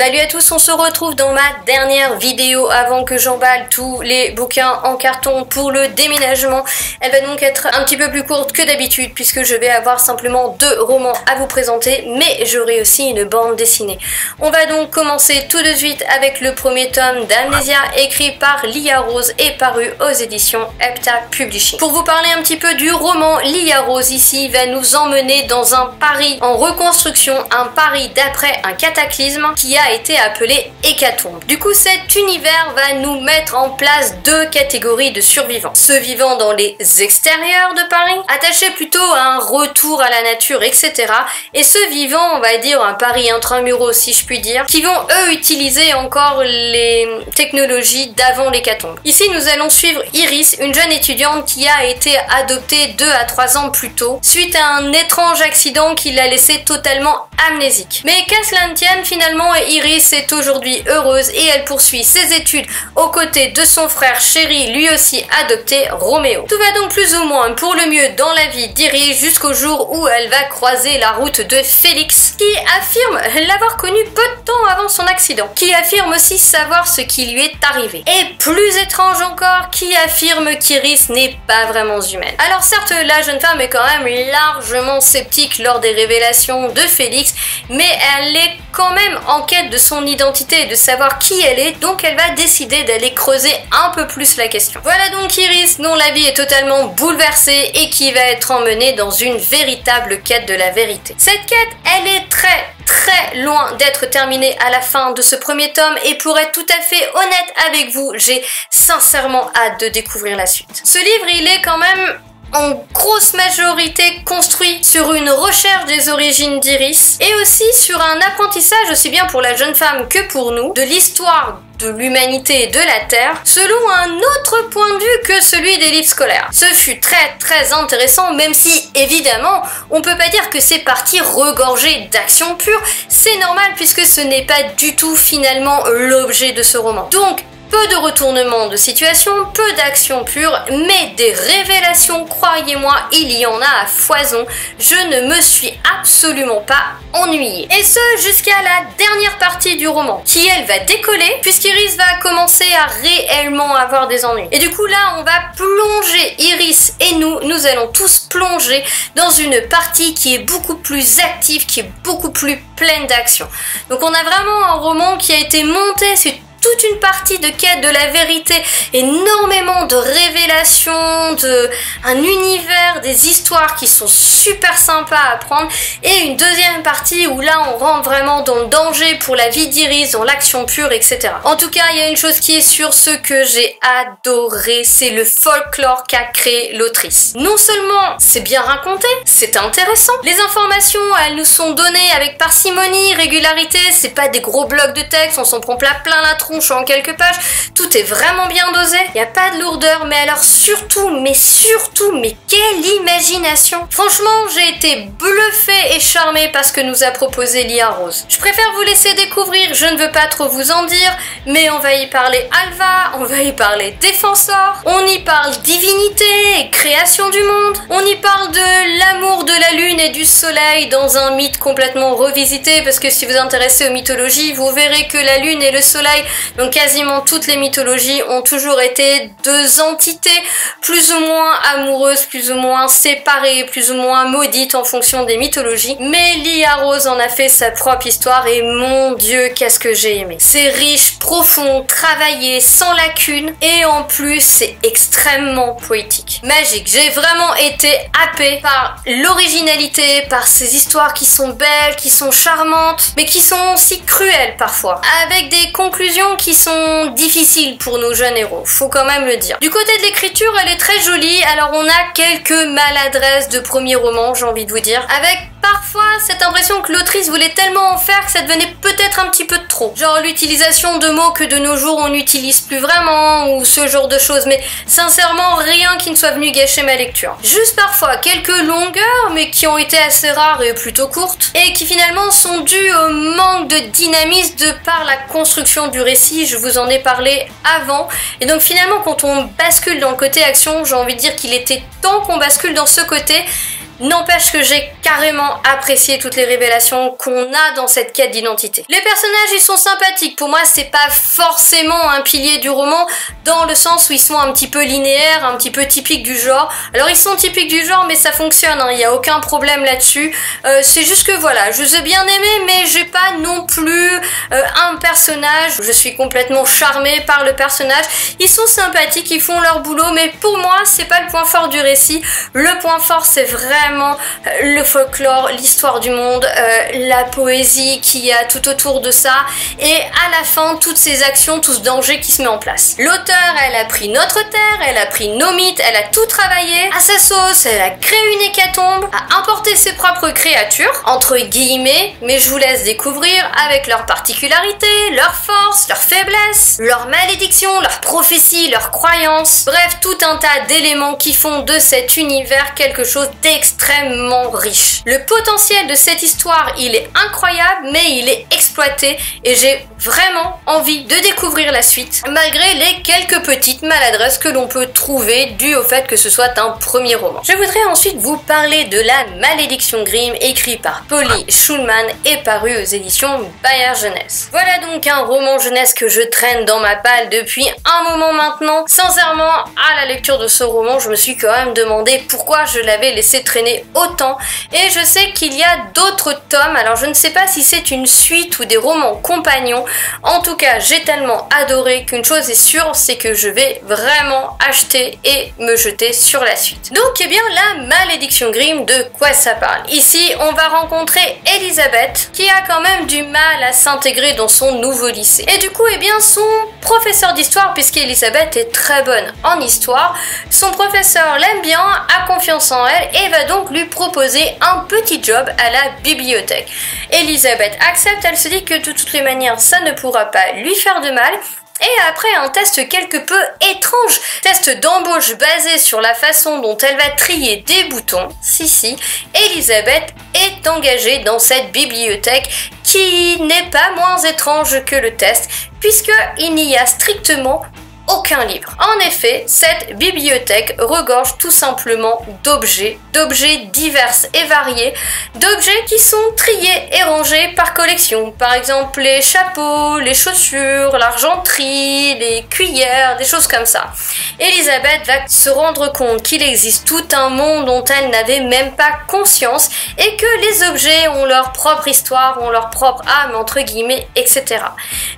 Salut à tous, on se retrouve dans ma dernière vidéo avant que j'emballe tous les bouquins en carton pour le déménagement. Elle va donc être un petit peu plus courte que d'habitude puisque je vais avoir simplement 2 romans à vous présenter, mais j'aurai aussi une bande dessinée. On va donc commencer tout de suite avec le premier tome d'Amnésia écrit par Lia Rose et paru aux éditions Hepta Publishing. Pour vous parler un petit peu du roman, Lia Rose ici va nous emmener dans un Paris en reconstruction, un Paris d'après un cataclysme qui a été appelé Hécatombe. Du coup, cet univers va nous mettre en place 2 catégories de survivants. Ceux vivant dans les extérieurs de Paris, attachés plutôt à un retour à la nature, etc. Et ceux vivant, on va dire, un Paris intramuros, si je puis dire, qui vont eux utiliser encore les technologies d'avant l'hécatombe. Ici, nous allons suivre Iris, une jeune étudiante qui a été adoptée 2 à 3 ans plus tôt, suite à un étrange accident qui l'a laissée totalement amnésique. Mais qu'à cela ne tienne, finalement, Iris est aujourd'hui heureuse et elle poursuit ses études aux côtés de son frère chéri, lui aussi adopté, Roméo. Tout va donc plus ou moins pour le mieux dans la vie d'Iris jusqu'au jour où elle va croiser la route de Félix, qui affirme l'avoir connu peu de temps avant son accident, qui affirme aussi savoir ce qui lui est arrivé. Et plus étrange encore, qui affirme qu'Iris n'est pas vraiment humaine. Alors certes, la jeune femme est quand même largement sceptique lors des révélations de Félix, mais elle est quand même en quête de son identité et de savoir qui elle est, donc elle va décider d'aller creuser un peu plus la question. Voilà donc Iris, dont la vie est totalement bouleversée et qui va être emmenée dans une véritable quête de la vérité. Cette quête, elle est très loin d'être terminée à la fin de ce premier tome, et pour être tout à fait honnête avec vous, j'ai sincèrement hâte de découvrir la suite. Ce livre, il est quand même en grosse majorité construit sur une recherche des origines d'Iris et aussi sur un apprentissage aussi bien pour la jeune femme que pour nous de l'histoire de l'humanité et de la Terre selon un autre point de vue que celui des livres scolaires. Ce fut très intéressant, même si évidemment on peut pas dire que c'est parti regorgé d'action pure, c'est normal puisque ce n'est pas du tout finalement l'objet de ce roman. Donc peu de retournements de situation, peu d'action pure, mais des révélations, croyez-moi, il y en a à foison. Je ne me suis absolument pas ennuyée. Et ce, jusqu'à la dernière partie du roman, qui elle va décoller, puisqu'Iris va commencer à réellement avoir des ennuis. Et du coup là, on va plonger, Iris et nous allons tous plonger dans une partie qui est beaucoup plus active, qui est beaucoup plus pleine d'action. Donc on a vraiment un roman qui a été monté sur toute une partie de quête de la vérité, énormément de révélations, un univers, des histoires qui sont super sympas à apprendre, et une deuxième partie où là on rentre vraiment dans le danger pour la vie d'Iris, dans l'action pure, etc. En tout cas, il y a une chose qui est sûre, ce que j'ai adoré, c'est le folklore qu'a créé l'autrice. Non seulement c'est bien raconté, c'est intéressant, les informations elles nous sont données avec parcimonie, régularité, c'est pas des gros blocs de texte, on s'en prend plein la tronche en quelques pages, tout est vraiment bien dosé, il n'y a pas de lourdeur, mais alors surtout, mais quelle imagination! Franchement, j'ai été bluffée et charmée par ce que nous a proposé Lia Rose. Je préfère vous laisser découvrir, je ne veux pas trop vous en dire, mais on va y parler Alva, on va y parler Défenseur, on y parle divinité et création du monde, on y parle de l'amour de la lune et du soleil dans un mythe complètement revisité, parce que si vous vous intéressez aux mythologies, vous verrez que la lune et le soleil, donc quasiment toutes les mythologies, ont toujours été 2 entités plus ou moins amoureuses, plus ou moins séparées, plus ou moins maudites en fonction des mythologies. Mais Lia Rose en a fait sa propre histoire et mon Dieu, qu'est-ce que j'ai aimé. C'est riche, profond, travaillé, sans lacunes, et en plus c'est extrêmement poétique. Magique. J'ai vraiment été happée par l'originalité, par ces histoires qui sont belles, qui sont charmantes, mais qui sont aussi cruelles parfois, avec des conclusions qui sont difficiles pour nos jeunes héros, faut quand même le dire. Du côté de l'écriture, elle est très jolie, alors on a quelques maladresses de premier roman, j'ai envie de vous dire, avec parfois cette impression que l'autrice voulait tellement en faire que ça devenait peut-être un petit peu de trop. Genre l'utilisation de mots que de nos jours on n'utilise plus vraiment, ou ce genre de choses, mais sincèrement rien qui ne soit venu gâcher ma lecture. Juste parfois quelques longueurs, mais qui ont été assez rares et plutôt courtes, et qui finalement sont dues au manque de dynamisme de par la construction du récit, je vous en ai parlé avant, et donc finalement quand on bascule dans le côté action, j'ai envie de dire qu'il était temps qu'on bascule dans ce côté, N'empêche que j'ai carrément apprécié toutes les révélations qu'on a dans cette quête d'identité. Les personnages, ils sont sympathiques. Pour moi, c'est pas forcément un pilier du roman, dans le sens où ils sont un petit peu linéaires, un petit peu typiques du genre. Alors, ils sont typiques du genre, mais ça fonctionne, hein, il n'y a aucun problème là-dessus. C'est juste que voilà, je les ai bien aimés, mais j'ai pas non plus un personnage. Je suis complètement charmée par le personnage. Ils sont sympathiques, ils font leur boulot, mais pour moi, c'est pas le point fort du récit. Le point fort, c'est vraiment le folklore, l'histoire du monde, la poésie qu'il y a tout autour de ça, et à la fin, toutes ces actions, tout ce danger qui se met en place. L'auteur, elle a pris notre terre, elle a pris nos mythes, elle a tout travaillé à sa sauce, elle a créé une hécatombe, a importé ses propres créatures, entre guillemets, mais je vous laisse découvrir avec leurs particularités, leurs forces, leurs faiblesses, leurs malédictions, leurs prophéties, leurs croyances, bref, tout un tas d'éléments qui font de cet univers quelque chose d'extrêmement riche. Le potentiel de cette histoire, il est incroyable, mais il est exploité et j'ai vraiment envie de découvrir la suite, malgré les quelques petites maladresses que l'on peut trouver dues au fait que ce soit un premier roman. Je voudrais ensuite vous parler de La Malédiction Grimm, écrit par Polly Schulman et paru aux éditions Bayard Jeunesse. Voilà donc un roman jeunesse que je traîne dans ma palle depuis un moment maintenant. Sincèrement, à la lecture de ce roman, je me suis quand même demandé pourquoi je l'avais laissé traîner autant, et je sais qu'il y a d'autres tomes, alors je ne sais pas si c'est une suite ou des romans compagnons. En tout cas, j'ai tellement adoré qu'une chose est sûre, c'est que je vais vraiment acheter et me jeter sur la suite. Donc, eh bien, La Malédiction Grimm, de quoi ça parle? Ici, on va rencontrer Elisabeth, qui a quand même du mal à s'intégrer dans son nouveau lycée. Et du coup, eh bien, son professeur d'histoire, puisqu'Elisabeth est très bonne en histoire, son professeur l'aime bien, a confiance en elle et va donc lui proposer un petit job à la bibliothèque. Elisabeth accepte, elle se dit que de toutes les manières, ça ne pourra pas lui faire de mal. Et après un test quelque peu étrange, test d'embauche basé sur la façon dont elle va trier des boutons, Elisabeth est engagée dans cette bibliothèque qui n'est pas moins étrange que le test, puisqu'il n'y a strictement aucun livre. En effet, cette bibliothèque regorge tout simplement d'objets divers et variés, d'objets qui sont triés et rangés par collection. Par exemple, les chapeaux, les chaussures, l'argenterie, les cuillères, des choses comme ça. Elisabeth va se rendre compte qu'il existe tout un monde dont elle n'avait même pas conscience et que les objets ont leur propre histoire, ont leur propre âme, entre guillemets, etc.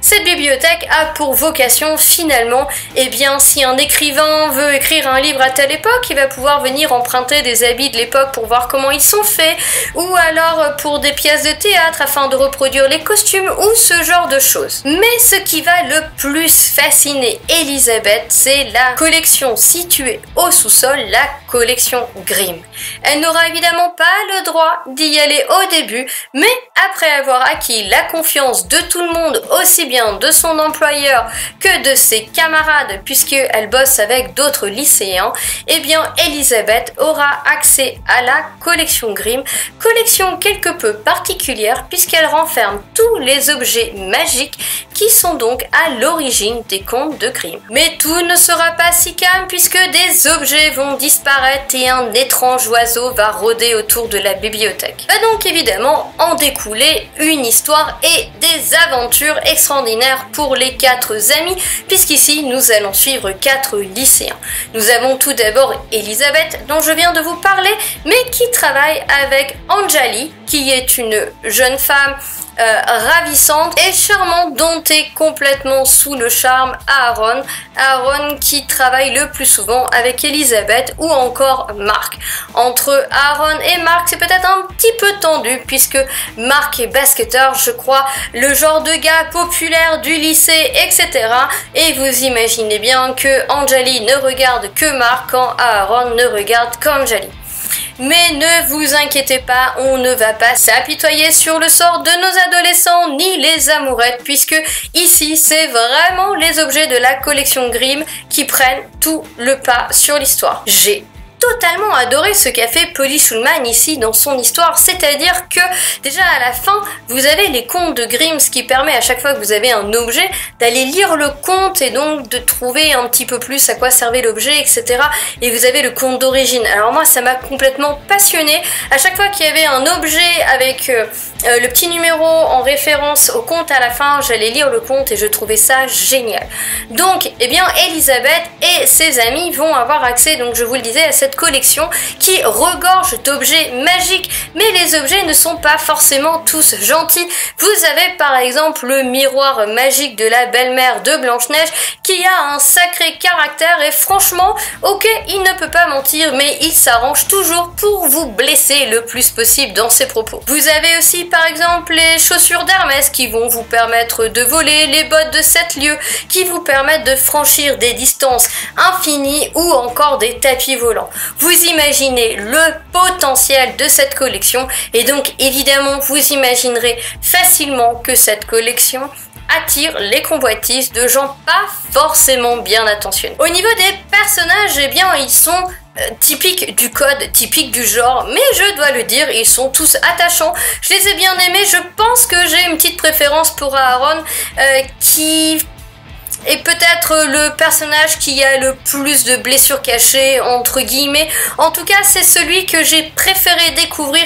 Cette bibliothèque a pour vocation finalement, eh bien, si un écrivain veut écrire un livre à telle époque, il va pouvoir venir emprunter des habits de l'époque pour voir comment ils sont faits, ou alors pour des pièces de théâtre afin de reproduire les costumes, ou ce genre de choses. Mais ce qui va le plus fasciner Elisabeth, c'est la collection située au sous-sol, la collection Grimm. Elle n'aura évidemment pas le droit d'y aller au début, mais après avoir acquis la confiance de tout le monde, aussi bien de son employeur que de ses camarades, puisqu'elle bosse avec d'autres lycéens, eh bien Elisabeth aura accès à la collection Grimm, collection quelque peu particulière puisqu'elle renferme tous les objets magiques qui sont donc à l'origine des contes de Grimm. Mais tout ne sera pas si calme puisque des objets vont disparaître et un étrange oiseau va rôder autour de la bibliothèque. Va donc évidemment en découler une histoire et des aventures extraordinaires pour les 4 amis, puisqu'ici nous allons suivre 4 lycéens. Nous avons tout d'abord Elisabeth, dont je viens de vous parler, mais qui travaille avec Anjali, qui est une jeune femme ravissante et charmante dont est complètement sous le charme Aaron qui travaille le plus souvent avec Elisabeth, ou encore Mark. Entre Aaron et Mark, c'est peut-être un petit peu tendu puisque Mark est basketteur, je crois, le genre de gars populaire du lycée, etc. Et vous imaginez bien que Anjali ne regarde que Mark quand Aaron ne regarde qu'Anjali. Mais ne vous inquiétez pas, on ne va pas s'apitoyer sur le sort de nos adolescents ni les amourettes, puisque ici c'est vraiment les objets de la collection Grimm qui prennent tout le pas sur l'histoire. J'ai totalement adoré ce qu'a fait Polly Shulman ici dans son histoire, c'est-à-dire que déjà à la fin, vous avez les contes de Grimm, ce qui permet à chaque fois que vous avez un objet d'aller lire le conte et donc de trouver un petit peu plus à quoi servait l'objet, etc. Et vous avez le conte d'origine. Alors moi, ça m'a complètement passionnée. À chaque fois qu'il y avait un objet avec le petit numéro en référence au conte à la fin, j'allais lire le conte et je trouvais ça génial. Donc, eh bien, Elisabeth et ses amis vont avoir accès, donc je vous le disais, à cette collection qui regorge d'objets magiques, mais les objets ne sont pas forcément tous gentils. Vous avez par exemple le miroir magique de la belle-mère de Blanche-Neige qui a un sacré caractère et franchement, ok, il ne peut pas mentir, mais il s'arrange toujours pour vous blesser le plus possible dans ses propos. Vous avez aussi par exemple les chaussures d'Hermès qui vont vous permettre de voler, les bottes de 7 lieues qui vous permettent de franchir des distances infinies ou encore des tapis volants. Vous imaginez le potentiel de cette collection et donc évidemment vous imaginerez facilement que cette collection attire les convoitises de gens pas forcément bien attentionnés. Au niveau des personnages, eh bien ils sont typiques du code, typiques du genre, mais je dois le dire, ils sont tous attachants. Je les ai bien aimés, je pense que j'ai une petite préférence pour Aaron qui est peut-être le personnage qui a le plus de blessures cachées, entre guillemets. En tout cas, c'est celui que j'ai préféré découvrir,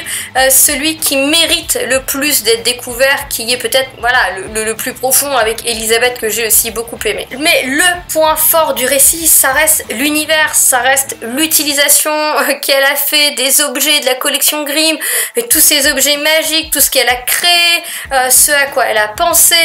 celui qui mérite le plus d'être découvert, qui est peut-être voilà le plus profond avec Elisabeth que j'ai aussi beaucoup aimé. Mais le point fort du récit, ça reste l'univers, ça reste l'utilisation qu'elle a fait des objets de la collection Grimm, tous ces objets magiques, tout ce qu'elle a créé, ce à quoi elle a pensé.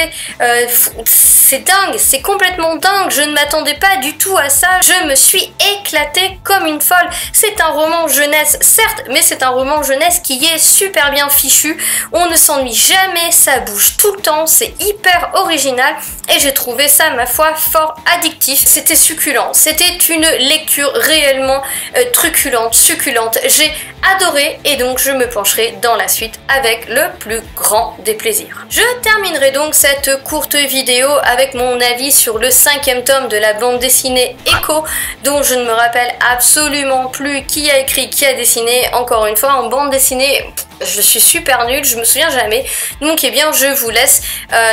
C'est dingue, c'est complètement dingue, je ne m'attendais pas du tout à ça, je me suis éclatée comme une folle. C'est un roman jeunesse, certes, mais c'est un roman jeunesse qui est super bien fichu, on ne s'ennuie jamais, ça bouge tout le temps, c'est hyper original et j'ai trouvé ça, ma foi, fort addictif. C'était succulent, c'était une lecture réellement truculente, succulente, j'ai adoré et donc je me pencherai dans la suite avec le plus grand des plaisirs. Je terminerai donc cette courte vidéo avec mon avis sur le 5e tome de la bande dessinée Echo, dont je ne me rappelle absolument plus qui a écrit, qui a dessiné. Encore une fois, en bande dessinée, je suis super nulle, je me souviens jamais. Donc eh bien je vous laisse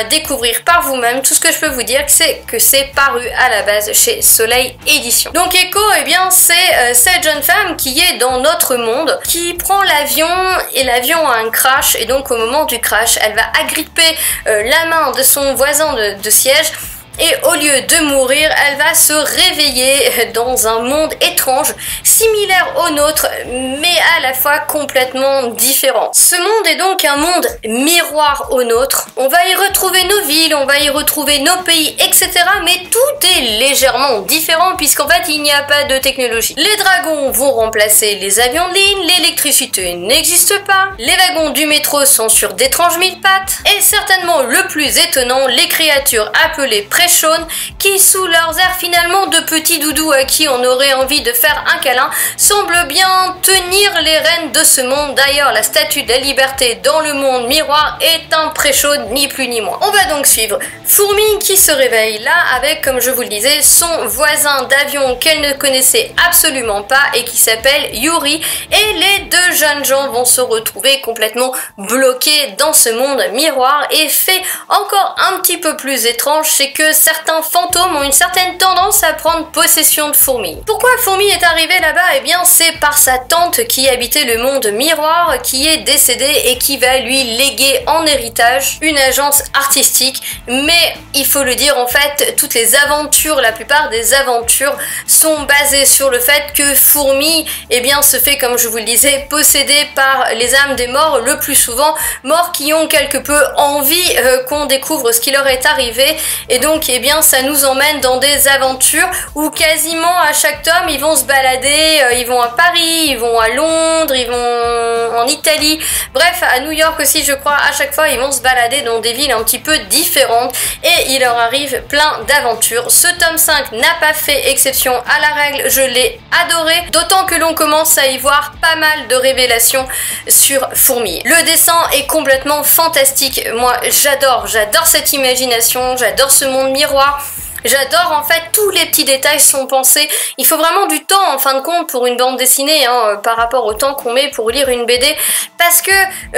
découvrir par vous-même. Tout ce que je peux vous dire, c'est que c'est paru à la base chez Soleil Édition. Donc Echo, eh bien c'est cette jeune femme qui est dans notre monde, qui prend l'avion et l'avion a un crash et donc au moment du crash, elle va agripper la main de son voisin de siège. Et au lieu de mourir, elle va se réveiller dans un monde étrange, similaire au nôtre, mais à la fois complètement différent. Ce monde est donc un monde miroir au nôtre. On va y retrouver nos villes, on va y retrouver nos pays, etc. Mais tout est légèrement différent puisqu'en fait, il n'y a pas de technologie. Les dragons vont remplacer les avions de ligne, l'électricité n'existe pas, les wagons du métro sont sur d'étranges mille pattes, et certainement le plus étonnant, les créatures appelées Préchaunes, qui sous leurs airs finalement de petits doudous à qui on aurait envie de faire un câlin, semblent bien tenir les rênes de ce monde. D'ailleurs, la statue de la liberté dans le monde miroir est un Préchaune, ni plus ni moins. On va donc suivre Fourmi qui se réveille là avec, comme je vous le disais, son voisin d'avion qu'elle ne connaissait absolument pas et qui s'appelle Yuri, et les deux jeunes gens vont se retrouver complètement bloqués dans ce monde miroir. Et fait encore un petit peu plus étrange, c'est que certains fantômes ont une certaine tendance à prendre possession de Fourmi. Pourquoi Fourmi est arrivée là-bas? Eh bien c'est par sa tante qui habitait le monde miroir, qui est décédée et qui va lui léguer en héritage une agence artistique. Mais il faut le dire, en fait, toutes les aventures, la plupart des aventures sont basées sur le fait que Fourmi, eh bien, se fait, comme je vous le disais, posséder par les âmes des morts, le plus souvent morts qui ont quelque peu envie qu'on découvre ce qui leur est arrivé. Et donc, eh bien, ça nous emmène dans des aventures où quasiment à chaque tome, ils vont se balader, ils vont à Paris, ils vont à Londres, ils vont en Italie, bref, à New York aussi, je crois. À chaque fois, ils vont se balader dans des villes un petit peu différentes et il leur arrive plein d'aventures. Ce tome 5 n'a pas fait exception à la règle, je l'ai adoré, d'autant que l'on commence à y voir pas mal de révélations sur Fourmi. Le dessin est complètement fantastique, moi j'adore cette imagination, j'adore ce monde miroir. J'adore en fait, tous les petits détails sont pensés. Il faut vraiment du temps en fin de compte pour une bande dessinée par rapport au temps qu'on met pour lire une BD, parce que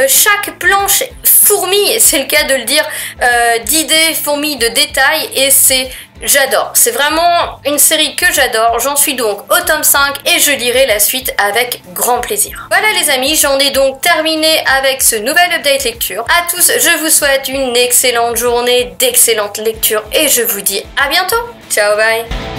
chaque planche fourmille, c'est le cas de le dire, d'idées, fourmille de détails, et j'adore. C'est vraiment une série que j'adore. J'en suis donc au tome 5 et je lirai la suite avec grand plaisir. Voilà les amis, j'en ai donc terminé avec ce nouvel update lecture. À tous, je vous souhaite une excellente journée, d'excellentes lectures et je vous dis à bientôt. Ciao, bye.